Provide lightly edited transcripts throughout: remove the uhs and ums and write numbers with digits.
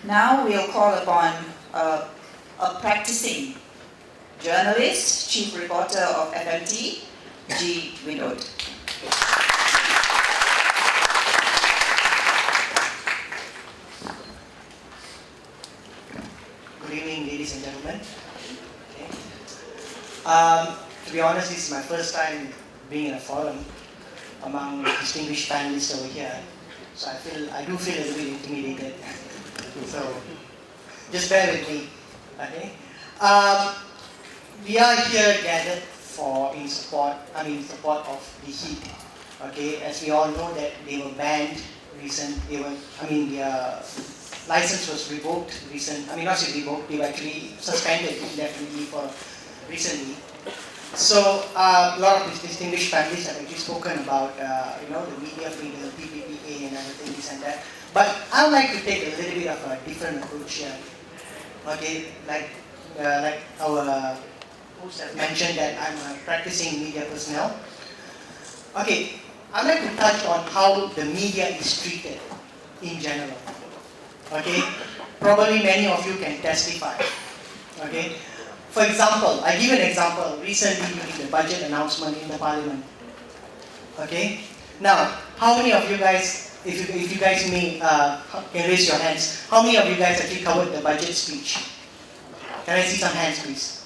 Now we'll call upon a practicing journalist, chief reporter of FMT, G. Vinod. Good evening, ladies and gentlemen. Okay. To be honest, this is my first time being in a forum among distinguished panelists over here. So I do feel a little bit intimidated. So just bear with me. Okay. We are here gathered in support of the heat. Okay, as we all know that they were banned their license was revoked not revoked, they were actually suspended indefinitely for recently. So a lot of these distinguished panelists have actually spoken about the media freedom, PPPA and everything, this and that. But I would like to take a little bit of a different approach here. Okay, like our host has mentioned that I'm a practicing media personnel. Okay, I'd like to touch on how the media is treated in general. Okay, probably many of you can testify. Okay, for example, I give an example recently during the budget announcement in the parliament. Okay, now how many of you guys, if you guys may can raise your hands, how many of you guys actually covered the budget speech? Can I see some hands, please?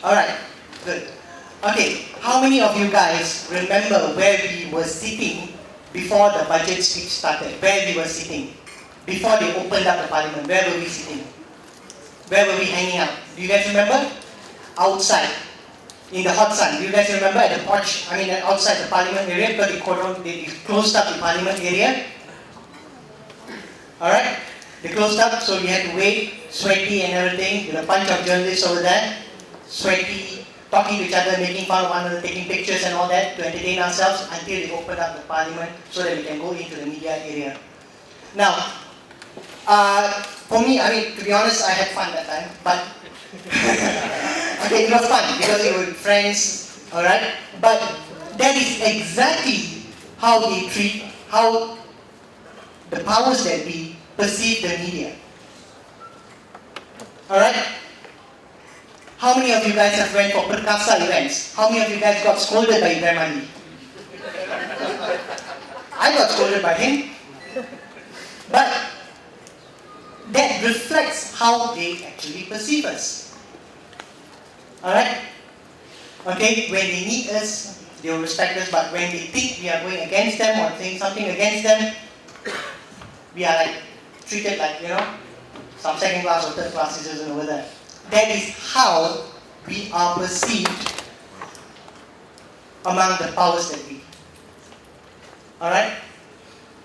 All right, good. Okay, how many of you guys remember where we were sitting before the budget speech started? Where we were sitting before they opened up the parliament? Where were we sitting? Where were we hanging out? Do you guys remember? Outside, in the hot sun. Do you guys remember at the porch? Outside the parliament area, because they closed up the parliament area. All right, they closed up, so we had to wait, sweaty and everything. With a bunch of journalists over there, sweaty, talking to each other, making fun of one another, taking pictures and all that to entertain ourselves until they opened up the parliament so that we can go into the media area. Now, for me, to be honest, I had fun that time, but okay, it was fun because we were with friends, alright? But that is exactly how they treat, how the powers that be perceive the media. Alright? How many of you guys have went for perkasa events? How many of you guys got scolded by Ibrahim Ali? I got scolded by him. But that reflects how they actually perceive us. Alright? Okay, when they need us, they will respect us, but when they think we are going against them or saying something against them, we are treated like, some second class or third class citizen over there. That is how we are perceived among the powers that be. Alright?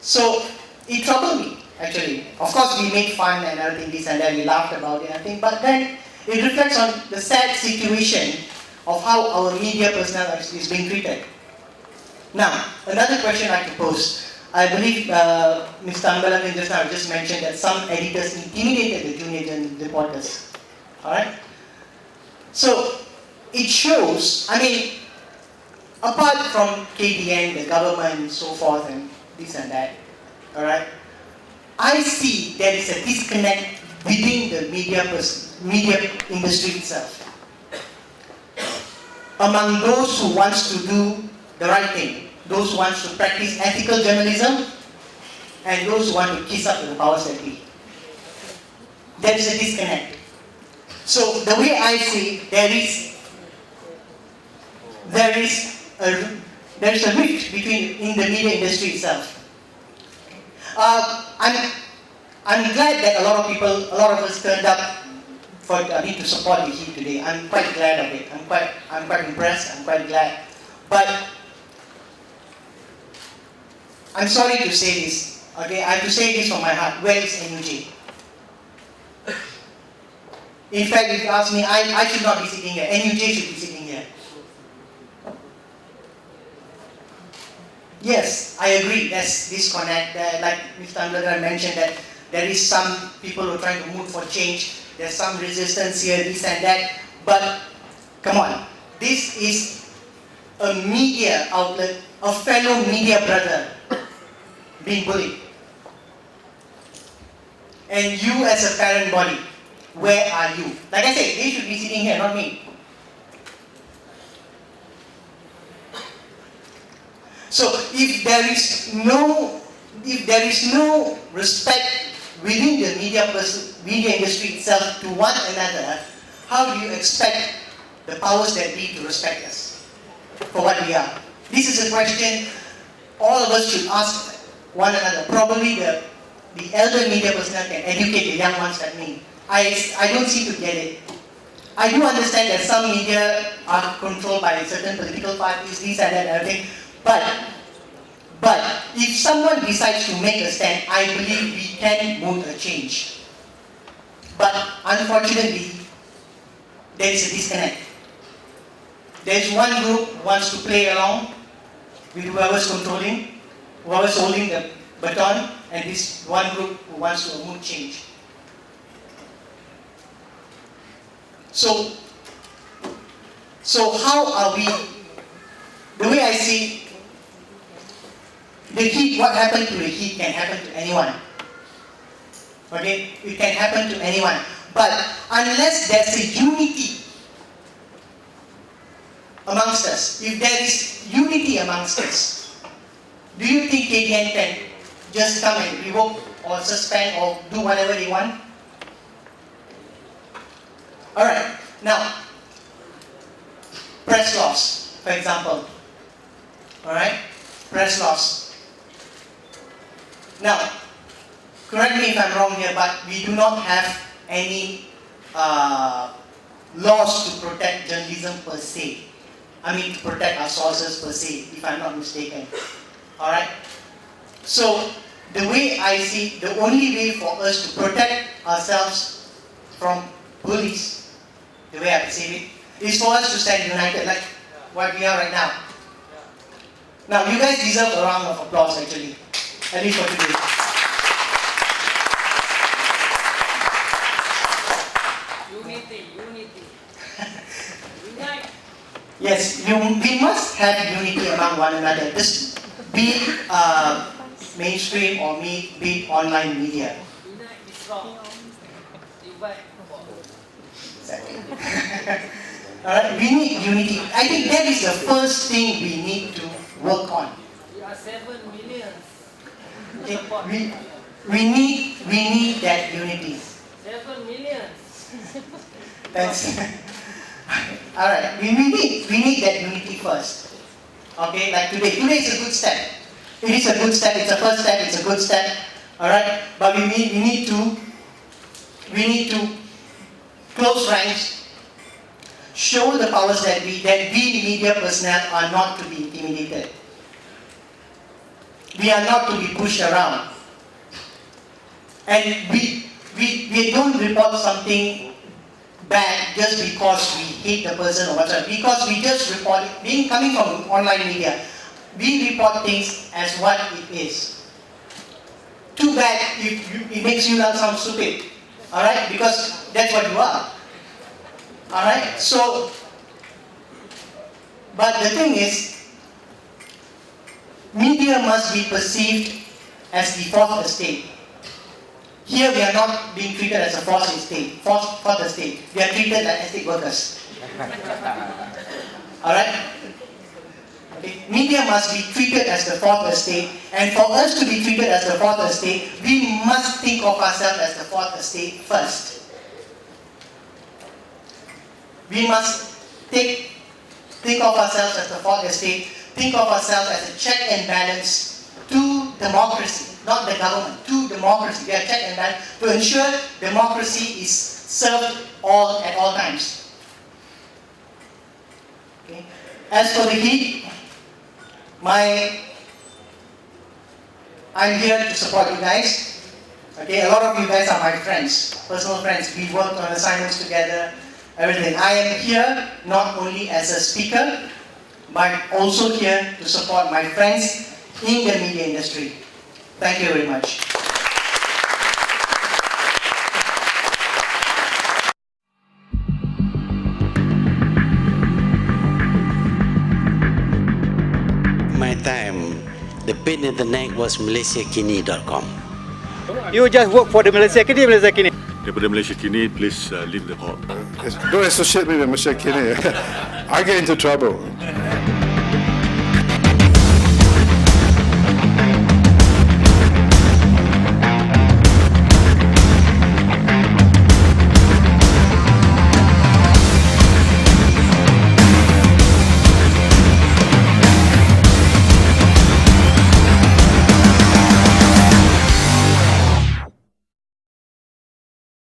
So, it troubled me, actually. Of course, we made fun and everything, this and that, we laughed about it and everything, but then it reflects on the sad situation of how our media personnel is being treated. Now, another question I could pose. I believe Mr. Ambalakan just mentioned that some editors intimidated the junior reporters. Alright? So, it shows, apart from KDN, the government, and so forth, and this and that, alright? I see there is a disconnect within the media industry itself. Among those who wants to do the right thing, those who wants to practice ethical journalism, and those who want to kiss up to the powers that be. There is a disconnect. So the way I see, there is a rift in the media industry itself. I'm glad that a lot of us turned up to support the heat today. I'm quite glad of it. I'm quite impressed. I'm quite glad. But I'm sorry to say this. Okay, I have to say this from my heart. Where is NUJ? In fact, if you ask me, I should not be sitting here. NUJ should be sitting here. Yes, I agree. There's disconnect. Like Mr. Ambalakan mentioned, that there is some people who are trying to move for change. There's some resistance here, this and that. But come on, this is a media outlet, a fellow media brother being bullied. And you as a parent body, where are you? Like I said, they should be sitting here, not me. So if there is no respect within the media industry itself to one another, how do you expect the powers that be to respect us for what we are? This is a question all of us should ask one another. Probably the elder media personnel can educate the young ones like me. I don't seem to get it. I do understand that some media are controlled by certain political parties, this and that and everything. But if someone decides to make a stand, I believe we can move a change. But unfortunately, there is a disconnect. There is one group who wants to play along with whoever's controlling, whoever's holding the baton, and this one group who wants to move change. So how are we? The way I see the heat, what happened to the heat can happen to anyone. Okay? It can happen to anyone. But unless there's a unity amongst us, if there is unity amongst us, do you think KDN can just come and revoke or suspend or do whatever they want? Alright, now, press laws, for example. Alright, press laws. Now, correct me if I'm wrong here, but we do not have any laws to protect journalism per se. I mean, to protect our sources per se, if I'm not mistaken. Alright? So, the way I see, the only way for us to protect ourselves from bullies, the way I perceive it, is for us to stand united, like what we are right now. Now, you guys deserve a round of applause, actually. At least for today. Unity. Unite. Yes, we must have unity among one another. This be it mainstream or be it online media. Unite is strong. Divide. Exactly. Alright, we need unity. I think that is the first thing we need to work on. We are 7 million. Okay, we need that unity. 7 million. Thanks. Alright, we need that unity first. Okay, like today. Today is a good step. It is a good step, it's a first step, it's a good step. Alright? But we need to close ranks, show the powers that we media personnel are not to be intimidated. We are not to be pushed around. And we don't report something bad just because we hate the person or whatever. Because we just report it, coming from online media, we report things as what it is. Too bad if it makes you not sound stupid. Alright? Because that's what you are. Alright? So, but the thing is, media must be perceived as the fourth estate. Here we are not being treated as a fourth estate. We are treated like estate workers. Alright? Okay. Media must be treated as the fourth estate, and for us to be treated as the fourth estate, we must think of ourselves as the fourth estate first. We must think of ourselves as the fourth estate, think of ourselves as a check and balance to democracy, not the government, to democracy. We are check and balance to ensure democracy is served at all times. Okay. As for the heat, I'm here to support you guys. Okay, a lot of you guys are my friends, personal friends. We worked on assignments together, everything. I am here not only as a speaker, but also here to support my friends in the media industry. Thank you very much. My time, the pin in the neck was malaysiakini.com. You just work for the Malaysia Kini. Daripada Malaysia Kini, please leave the hall. Don't associate me with Malaysia Kini. I get into trouble.